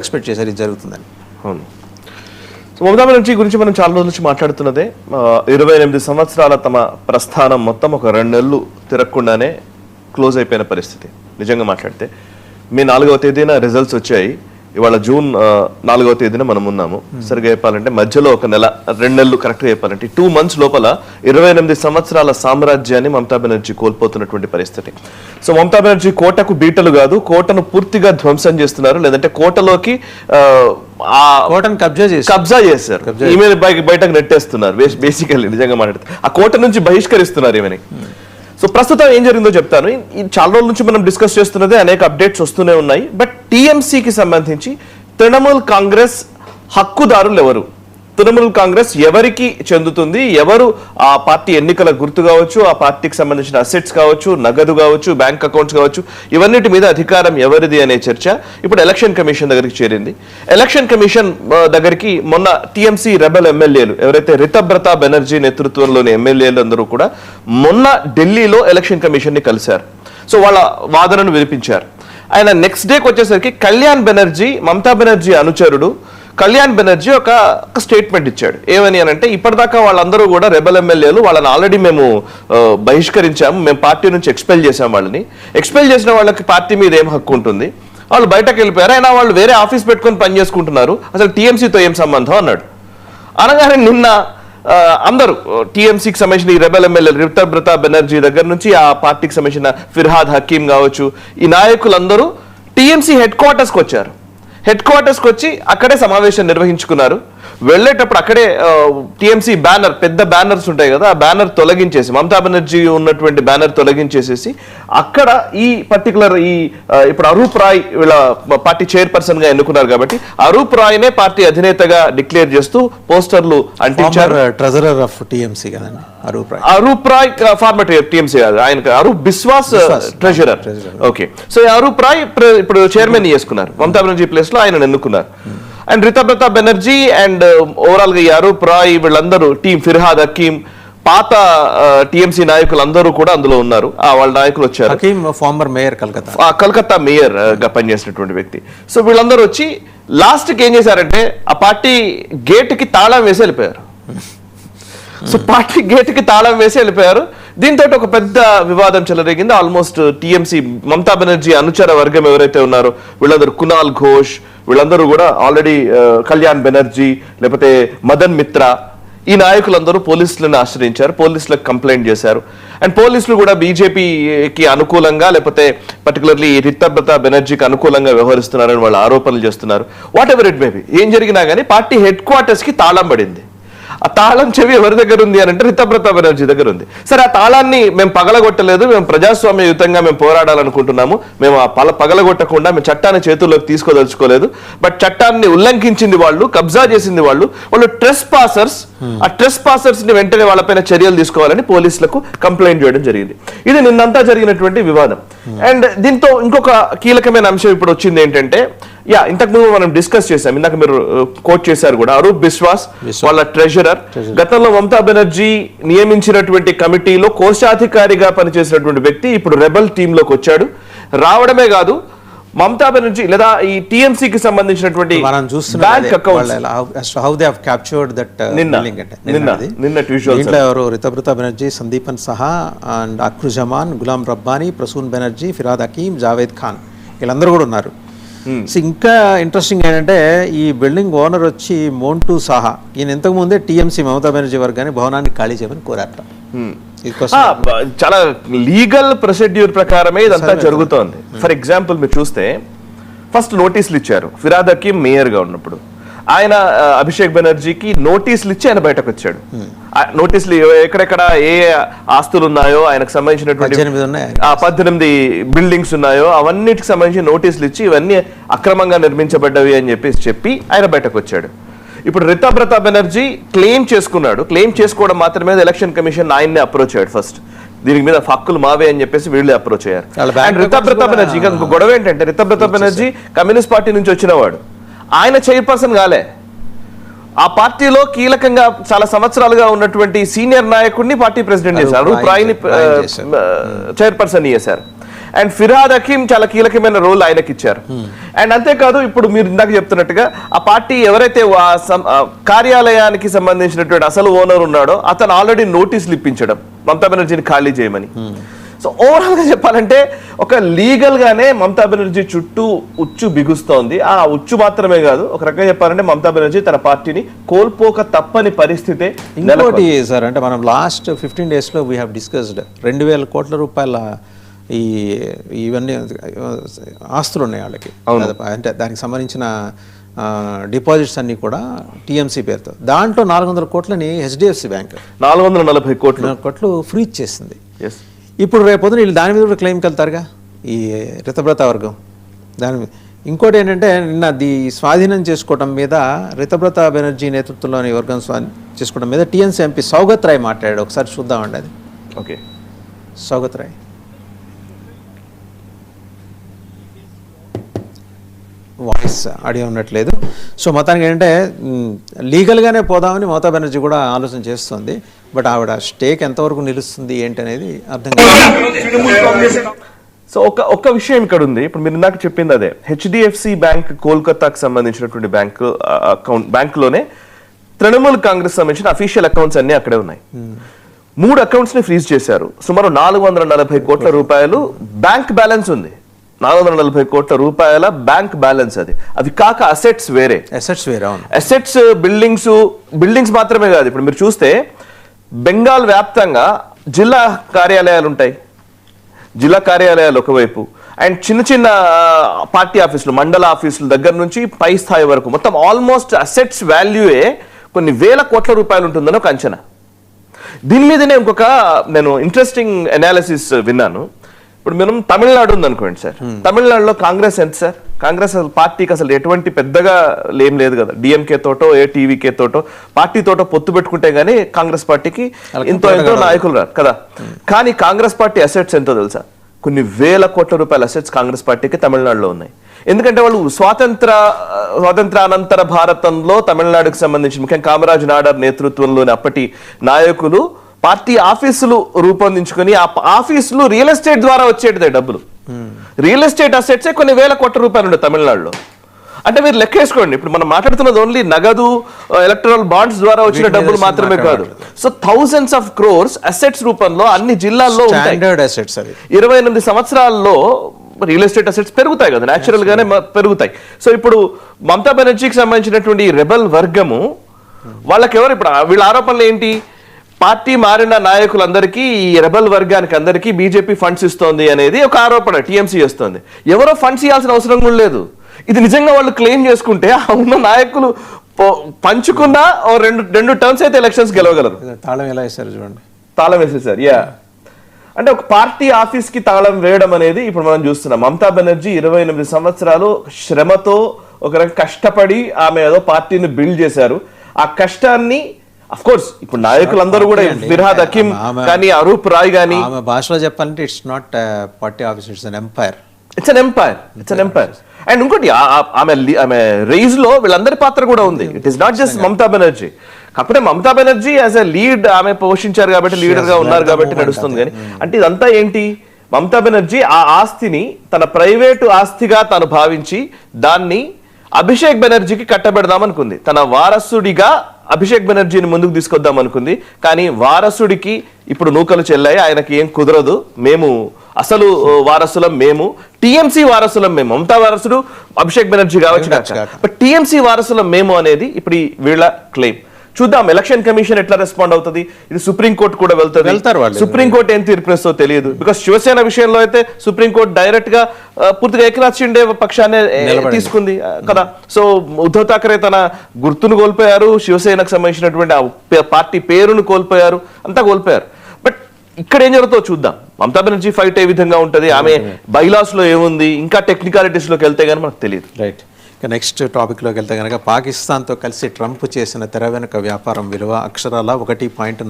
Expect చేశారు ఇది జరుగుతుందని. అవును. సో మమతా బెనర్జీ గురించి మనం చాలా రోజుల నుంచి మాట్లాడుతున్నదే 28 సంవత్సరాల తమ ప్రస్థానం మొత్తం ఒక 2 నెలలు తిరగకుండానే క్లోజ్ అయిపోయిన పరిస్థితి. నిజంగా మాట్లాడితే మే 4వ తేదీన రిజల్ట్స్ వచ్చాయి. ఇవాళ జూన్ 4వ తేదీన మనం ఉన్నాము. సరిగా చెప్పాలంటే మధ్యలో ఒక నెల 2 నెలలు కరెక్ట్గా చెప్పాలంటే 2 months లోపల 28 సంవత్సరాల సామ్రాజ్యాన్ని మమతా బెనర్జీ కోల్పోతున్నటువంటి పరిస్థితి. సో మమతా బెనర్జీ కోటకు బీటలు కాదు, కోటను పూర్తిగా ధ్వంసం చేస్తున్నారు. లేదంటే కోటలోకి కోటను కబ్జా చేశారు. ఈమె బయటకు నెట్టేస్తున్నారు బేసికల్లీ. నిజంగా మాట్లాడితే ఆ కోట నుంచి బహిష్కరిస్తున్నారు ఈమెని. సో ప్రస్తుతం ఏం జరిగిందో చెప్తాను. చాలా రోజుల నుంచి మనం డిస్కస్ చేస్తున్నదే, అనేక అప్డేట్స్ వస్తూనే ఉన్నాయి. బట్ టీఎంసీకి సంబంధించి తృణమూల్ కాంగ్రెస్ హక్కుదారులు ఎవరు, తృణమూల్ కాంగ్రెస్ ఎవరికి చెందుతుంది, ఎవరు ఆ పార్టీ ఎన్నికల గుర్తు కావచ్చు, ఆ పార్టీకి సంబంధించిన అసెట్స్ కావచ్చు, నగదు కావచ్చు, బ్యాంక్ అకౌంట్స్ కావచ్చు, ఇవన్నిటి మీద అధికారం ఎవరిది అనే చర్చ ఇప్పుడు ఎలక్షన్ కమిషన్ దగ్గరికి చేరింది. ఎలక్షన్ కమిషన్ దగ్గరికి మొన్న టీఎంసీ రెబల్ ఎమ్మెల్యేలు ఎవరైతే రితబ్రత బెనర్జీ నేతృత్వంలోని ఎమ్మెల్యేలు అందరూ కూడా మొన్న ఢిల్లీలో ఎలక్షన్ కమిషన్ ని కలిశారు. సో వాళ్ళ వాదనను వినిపించారు. ఆయన నెక్స్ట్ డేకి వచ్చేసరికి కళ్యాణ్ బెనర్జీ, మమతా బెనర్జీ అనుచరుడు కళ్యాణ్ బెనర్జీ ఒక స్టేట్మెంట్ ఇచ్చాడు. ఏమని అంటే, ఇప్పటిదాకా వాళ్ళందరూ కూడా రెబల్ ఎమ్మెల్యేలు, వాళ్ళని ఆల్రెడీ మేము బహిష్కరించాము, మేము పార్టీ నుంచి ఎక్స్పెల్ చేసాం. వాళ్ళని ఎక్స్పెల్ చేసిన వాళ్ళకి పార్టీ మీద ఏం హక్కు ఉంటుంది, వాళ్ళు బయటకు వెళ్ళిపోయారు, అయినా వాళ్ళు వేరే ఆఫీస్ పెట్టుకొని పనిచేసుకుంటున్నారు, అసలు టీఎంసీతో ఏం సంబంధం అన్నాడు. అనగానే నిన్న అందరూ టీఎంసీకి సంబంధించిన ఈ రెబల్ ఎమ్మెల్యేలు రితబ్రత బెనర్జీ దగ్గర నుంచి ఆ పార్టీకి సంబంధించిన ఫిర్హాద్ హకీం కావచ్చు, ఈ నాయకులందరూ టీఎంసీ హెడ్ క్వార్టర్స్కి వచ్చారు. హెడ్ క్వార్టర్స్కి వచ్చి అక్కడే సమావేశం నిర్వహించుకున్నారు. వెళ్ళేటప్పుడు అక్కడే టీఎంసీ బ్యానర్, పెద్ద బ్యానర్స్ ఉంటాయి కదా, ఆ బ్యానర్ తొలగించేసి, మమతా బెనర్జీ ఉన్నటువంటి బ్యానర్ తొలగించేసేసి అక్కడ ఈ పర్టికులర్ ఇప్పుడు అరూప్ రాయ్ వీళ్ళ పార్టీ చైర్పర్సన్ గా ఎన్నుకున్నారు కాబట్టి అరూప్ రాయ్ నే పార్టీ అధినేతగా డిక్లేర్ చేస్తూ పోస్టర్లు అంటించారు. ట్రెజరర్ ఆఫ్ టీఎంసీ కదండి అరూప్ రాయ్, ఫార్మర్ టీఎంసీ కాదు, ఆయన Arup Biswas treasurer. Okay, so Arup Roy ఇప్పుడు చైర్మన్ చేసుకున్నారు, మమతా బెనర్జీ ప్లేస్ లో ఆయన ఎన్నుకున్నారు. And Ritabrata Banerjee and overall గా అరూప్ రాయ్ వీళ్ళందరూ, టీం ఫిర్హాద్ హకీం, పాత టీఎంసీ నాయకులు అందరూ కూడా అందులో ఉన్నారు. వాళ్ళ నాయకులు వచ్చారు. ఫార్మర్ మేయర్ కలకత్తా మేయర్ గా పనిచేసినటువంటి వ్యక్తి. సో వీళ్ళందరూ వచ్చి లాస్ట్ కి ఏం చేశారంటే, ఆ పార్టీ గేట్ కి తాళం వేసి వెళ్ళిపోయారు. సో పార్టీ గేట్ కి తాళం వేసి వెళ్ళిపోయారు. దీంతో ఒక పెద్ద వివాదం చెలరేగింది. ఆల్మోస్ట్ టీఎంసీ మమతా బెనర్జీ అనుచర వర్గం ఎవరైతే ఉన్నారో వీళ్ళందరూ, కునాల్ ఘోష్, వీళ్ళందరూ కూడా ఆల్రెడీ కళ్యాణ్ బెనర్జీ, లేకపోతే మదన్ మిత్రా, ఈ నాయకులందరూ పోలీసులను ఆశ్రయించారు, పోలీసులకు కంప్లైంట్ చేశారు. అండ్ పోలీసులు కూడా బీజేపీకి అనుకూలంగా, లేకపోతే పర్టికులర్లీ రితబ్రత బెనర్జీకి అనుకూలంగా వ్యవహరిస్తున్నారని వాళ్ళు ఆరోపణలు చేస్తున్నారు. What ever it may be, ఏం జరిగినా కానీ పార్టీ హెడ్ క్వార్టర్స్ కి తాళం పడింది. ఆ తాళం చెవి ఎవరి దగ్గర ఉంది అని అంటే రితబ్రత బెనర్జీ దగ్గర ఉంది. సరే, ఆ తాళాన్ని మేము పగలగొట్టలేదు, మేము ప్రజాస్వామ్యయుతంగా మేము పోరాడాలనుకుంటున్నాము, మేము ఆ పగలగొట్టకుండా మేము చట్టాన్ని చేతుల్లోకి తీసుకోదలుచుకోలేదు. బట్ చట్టాన్ని ఉల్లంఘించింది వాళ్ళు, కబ్జా చేసింది వాళ్ళు ట్రెస్ పాసర్స్. ఆ ట్రెస్ పాసర్స్ ని వెంటనే వాళ్ళపైన చర్యలు తీసుకోవాలని పోలీసులకు కంప్లైంట్ చేయడం జరిగింది. ఇది నిన్నంతా జరిగినటువంటి వివాదం. అండ్ దీంతో ఇంకొక కీలకమైన అంశం ఇప్పుడు వచ్చింది ఏంటంటే, ఇంతకు ముందు మనం డిస్కస్ చేసాం, ఇందాక మీరు కోట్ చేశారు కూడా, అరూప్ బిస్వాస్ వాళ్ళ ట్రెజరర్. గతంలో మమతా బెనర్జీ నియమించినటువంటి కమిటీలో కోశాధికారిగా పనిచేసినటువంటి వ్యక్తి ఇప్పుడు రెబల్ టీమ్ లోకి వచ్చాడు. రావడమే కాదు, మమతా బెనర్జీ లేదా ఈ టీఎంసీకి సంబంధించినటువంటి బ్యాంక్ అకౌంట్స్ ఎవరు రితబ్రత బెనర్జీ, సందీపన్ సహా అండ్ అక్రు జమాన్, గులాం రబ్బానీ, ప్రసూన్ బెనర్జీ, ఫిరాద్ హకీం, జావేద్ ఖాన్, వీళ్ళందరూ కూడా ఉన్నారు. ఇంకా ఇంట్రెస్టింగ్ ఏంటంటే, ఈ బిల్డింగ్ ఓనర్ వచ్చి మోంటూ సాహా, ఈయన ఇంతకు ముందే టీఎంసీ మమతా బెనర్జీ వర్గాన్ని భవనాన్ని ఖాళీ చేయమని కోరారట. చాలా లీగల్ ప్రొసీడ్యూర్ ప్రకారమే ఇదంతా జరుగుతోంది. ఫర్ ఎగ్జాంపుల్ మీరు చూస్తే ఫస్ట్ నోటీసులు ఇచ్చారు. ఫిరాద్ హకీం మేయర్ గా ఉన్నప్పుడు ఆయన అభిషేక్ బెనర్జీకి నోటీసులు ఇచ్చి ఆయన బయటకు వచ్చాడు. నోటీసులు ఎక్కడెక్కడ ఏ ఆస్తులు ఉన్నాయో ఆయనకు సంబంధించినటువంటి 18 బిల్డింగ్స్ ఉన్నాయో అవన్నిటికి సంబంధించి నోటీసులు ఇచ్చి ఇవన్నీ అక్రమంగా నిర్మించబడ్డవి అని చెప్పి ఆయన బయటకు వచ్చాడు. ఇప్పుడు రితబ్రత బెనర్జీ క్లెయిమ్ చేసుకున్నాడు. క్లెయిమ్ చేసుకోవడం మాత్రమే ఎలక్షన్ కమిషన్ ఆయన్ని అప్రోచ్ అయ్యాడు. ఫస్ట్ దీనికి మీద హక్కులు మావే అని చెప్పేసి వీళ్ళే అప్రోచ్ అయ్యారు. అండ్ రితబ్రత బెనర్జీ గొడవ ఏంటంటే, రితబ్రత బెనర్జీ కమ్యూనిస్ట్ పార్టీ నుంచి వచ్చినవాడు, ఆయన చైర్పర్సన్ కాలే, ఆ పార్టీలో కీలకంగా చాలా సంవత్సరాలుగా ఉన్నటువంటి సీనియర్ నాయకుడిని పార్టీ ప్రెసిడెంట్ చేశారు, అరూప్ రాయ్ని చైర్పర్సన్ చేశారు. అండ్ ఫిరాద్ హకీం చాలా కీలకమైన రోల్ ఆయనకి ఇచ్చారు. అండ్ అంతేకాదు ఇప్పుడు మీరు ఇందాక చెప్తున్నట్టుగా ఆ పార్టీ ఎవరైతే కార్యాలయానికి సంబంధించినటువంటి అసలు ఓనర్ ఉన్నాడో అతను ఆల్రెడీ నోటీసులు ఇప్పించడం మమతా బెనర్జీని ఖాళీ చేయమని. సో ఓవరాల్ గా చెప్పాలంటే ఒక లీగల్ గానే మమతా బెనర్జీ చుట్టూ ఉచ్చు బిగుస్తోంది. ఆ ఉచ్చు మాత్రమే కాదు, ఒక రకంగా చెప్పాలంటే మమతా బెనర్జీ తన పార్టీని కోల్పోక తప్పని పరిస్థితి. ఇంకోటి సార్, అంటే మనం లాస్ట్ 15 daysలో వీ హ్యావ్ డిస్కస్డ్ 2,000 కోట్ల రూపాయల ఇవన్నీ ఆస్తులు ఉన్నాయి వాళ్ళకి. అంటే దానికి సంబంధించిన డిపాజిట్స్ అన్ని కూడా టీఎంసీ పేరుతో. దాంట్లో 400 కోట్లని హెచ్డిఎఫ్సి బ్యాంక్ 440 కోట్లు ఫ్రీజ్ చేసింది. ఇప్పుడు రేపొద్దున వీళ్ళు దాని మీద కూడా క్లెయిమ్కి వెళ్తారుగా ఈ రితబ్రత వర్గం. దాని మీద ఇంకోటి ఏంటంటే నిన్న స్వాధీనం చేసుకోవడం మీద రితబ్రత బెనర్జీ నేతృత్వంలోని వర్గం చేసుకోవడం మీద టీఎంసీ ఎంపీ సౌగత్ రాయ్ మాట్లాడాడు. ఒకసారి చూద్దామండి అది. Okay, Saugata Roy voice audio ఉన్నట్లేదు. సో మొత్తానికి ఏంటంటే లీగల్గానే పోదామని మమతా బెనర్జీ కూడా ఆలోచన చేస్తుంది. బట్ ఆవిడ స్టేక్ ఎంతవరకు నిలుస్తుంది ఏంటి అనేది అర్థం కాదు. సో ఒక్క విషయం ఇక్కడ ఉంది. ఇప్పుడు మీరు ఇందాక చెప్పింది అదే, హెచ్డిఎఫ్సి బ్యాంక్ కోల్కతాకు సంబంధించినటువంటి బ్యాంకులోనే తృణమూల్ కాంగ్రెస్ సంబంధించిన అఫీషియల్ అకౌంట్స్ అన్ని అక్కడే ఉన్నాయి. 3 అకౌంట్స్ ని ఫ్రీజ్ చేశారు. సుమారు 440 కోట్ల రూపాయలు బ్యాంక్ బ్యాలెన్స్ ఉంది. 440 కోట్ల రూపాయల బ్యాంక్ బ్యాలెన్స్ అది. అవి కాక అసెట్స్ వేరే. అసెట్స్ బిల్డింగ్స్ మాత్రమే కాదు. ఇప్పుడు మీరు చూస్తే బెంగాల్ వ్యాప్తంగా జిల్లా కార్యాలయాలు ఉంటాయి. జిల్లా కార్యాలయాలు ఒకవైపు, అండ్ చిన్న చిన్న పార్టీ ఆఫీసులు, మండల ఆఫీసుల దగ్గర నుంచి పై స్థాయి వరకు మొత్తం ఆల్మోస్ట్ అసెట్స్ వాల్యూయే కొన్ని వేల కోట్ల రూపాయలు ఉంటుందని ఒక అంచనా. దీని మీదనే నేను ఇంట్రెస్టింగ్ అనాలిసిస్ విన్నాను. ఇప్పుడు మనం తమిళనాడు ఉందనుకోండి సార్, తమిళనాడులో కాంగ్రెస్ ఎంత సార్? కాంగ్రెస్ పార్టీకి అసలు ఎటువంటి పెద్దగా ఏం లేదు కదా. డిఎంకే తోటో టీవీకే తోటో పార్టీ తోటో పొత్తు పెట్టుకుంటే గానీ కాంగ్రెస్ పార్టీకి ఎంతో నాయకులు రారు కదా. కానీ కాంగ్రెస్ పార్టీ అసెట్స్ ఎంతో తెలుసా? కొన్ని వేల కోట్ల రూపాయల అసెట్స్ కాంగ్రెస్ పార్టీకి తమిళనాడులో ఉన్నాయి. ఎందుకంటే వాళ్ళు స్వాతంత్రానంతర భారతంలో తమిళనాడుకు సంబంధించి ముఖ్యంగా కామరాజ్ నాడర్ నేతృత్వంలోని అప్పటి నాయకులు పార్టీ ఆఫీసులు రూపొందించుకొని ఆ ఆఫీసులు రియల్ ఎస్టేట్ ద్వారా వచ్చేటిదే డబ్బులు. రియల్ ఎస్టేట్ అసెట్స్ కొన్ని వేల కోట్ల రూపాయలు ఉండే తమిళనాడులో. అంటే మీరు లెక్కేసుకోండి, ఇప్పుడు మనం మాట్లాడుతున్నది ఓన్లీ నగదు ఎలక్టరల్ బాండ్స్ ద్వారా వచ్చిన డబ్బులు మాత్రమే కాదు. So thousands of crores assets రూపంలో అన్ని జిల్లాల్లో ఉంటాయి. 28 సంవత్సరాల్లో రియల్ ఎస్టేట్ అసెట్స్ పెరుగుతాయి కదా, న్యాచురల్ గానే పెరుగుతాయి. సో ఇప్పుడు మమతా బెనర్జీకి సంబంధించినటువంటి రెబల్ వర్గము వాళ్ళకెవరు ఇప్పుడు వీళ్ళ ఆరోపణలు ఏంటి? పార్టీ మారిన నాయకులందరికీ, ఈ రెబల్ వర్గానికి అందరికీ బీజేపీ ఫండ్స్ ఇస్తోంది అనేది ఒక ఆరోపణ టీఎంసీ చేస్తోంది. ఎవరో ఫండ్స్ ఇవ్వాల్సిన అవసరం కూడా లేదు. ఇది నిజంగా వాళ్ళు క్లెయిమ్ చేసుకుంటే ఆ ఉన్న నాయకులు పంచుకున్న రెండు టర్మ్స్ అయితే ఎలక్షన్స్ గెలవగలరు. తాళం ఎలా వేశారు చూడండి, తాళం వేసేసారు. అంటే ఒక పార్టీ ఆఫీస్ కి తాళం వేయడం అనేది ఇప్పుడు మనం చూస్తున్నాం. మమతా బెనర్జీ 28 సంవత్సరాలు శ్రమతో ఒక కష్టపడి ఆమె ఏదో పార్టీని బిల్డ్ చేశారు. ఆ కష్టాన్ని అఫ్ కోర్స్ ఇప్పుడు నాయకులందరూ కూడా ఫిర్హాద్ హకీం కానీ అరూప్ రాయ్ కానీ ఆమె భాషలో చెప్పాలంటే it's not party office, it's an empire. It's an empire. And ఇంకోటి ఆమె రైజ్ లో వీళ్ళందరి పాత్ర కూడా ఉంది. It is not just Mamata Banerjee. కాకపోతే Mamata Banerjee as a lead ఆమె పోషించారు కాబట్టి, లీడర్ గా ఉన్నారు కాబట్టి నడుస్తుంది. కానీ అంటే ఇదంతా ఏంటి? మమతా బెనర్జీ ఆ ఆస్తిని తన ప్రైవేటు ఆస్తిగా తాను భావించి దాన్ని అభిషేక్ బెనర్జీకి కట్టబెడదాం అనుకుంది. తన వారసుడిగా అభిషేక్ బెనర్జీని ముందుకు తీసుకొద్దాం అనుకుంది. కానీ వారసుడికి ఇప్పుడు నూకలు చెల్లాయి, ఆయనకి ఏం కుదరదు. మేము అసలు వారసులం, మేము టీఎంసీ వారసులం, మేము మమతా వారసుడు అభిషేక్ బెనర్జీ కావచ్చు, బట్ టీఎంసీ వారసులం మేము అనేది ఇప్పుడు వీళ్ళ క్లెయిమ్. చూద్దాం ఎలక్షన్ కమిషన్ ఎట్లా రెస్పాండ్ అవుతుంది. ఇది సుప్రీంకోర్టు కూడా వెళ్తారు. సుప్రీంకోర్టు ఏం తీర్పునిస్తుందో తెలియదు. బికాస్ శివసేన విషయంలో అయితే సుప్రీంకోర్టు డైరెక్ట్ గా పూర్తిగా ఏకనాథ్ షిండే పక్షాన్ని తీసుకుంది కదా. సో ఉద్ధవ్ ఠాకరే తన గుర్తును కోల్పోయారు, శివసేనకు సంబంధించినటువంటి పార్టీ పేరును కోల్పోయారు, అంతా కోల్పోయారు. బట్ ఇక్కడ ఏం జరుగుతుందో చూద్దాం. మమతా బెనర్జీ ఫైట్ ఏ విధంగా ఉంటది, ఆమె బైలాస్ లో ఏముంది, ఇంకా టెక్నికాలిటీస్ లోకి వెళ్తే గానీ మనకు తెలియదు. రైట్. ఇక నెక్స్ట్ టాపిక్లోకి వెళ్తే కనుక పాకిస్తాన్తో కలిసి ట్రంప్ చేసిన తెర వెనుక వ్యాపారం విలువ అక్షరాల 1.4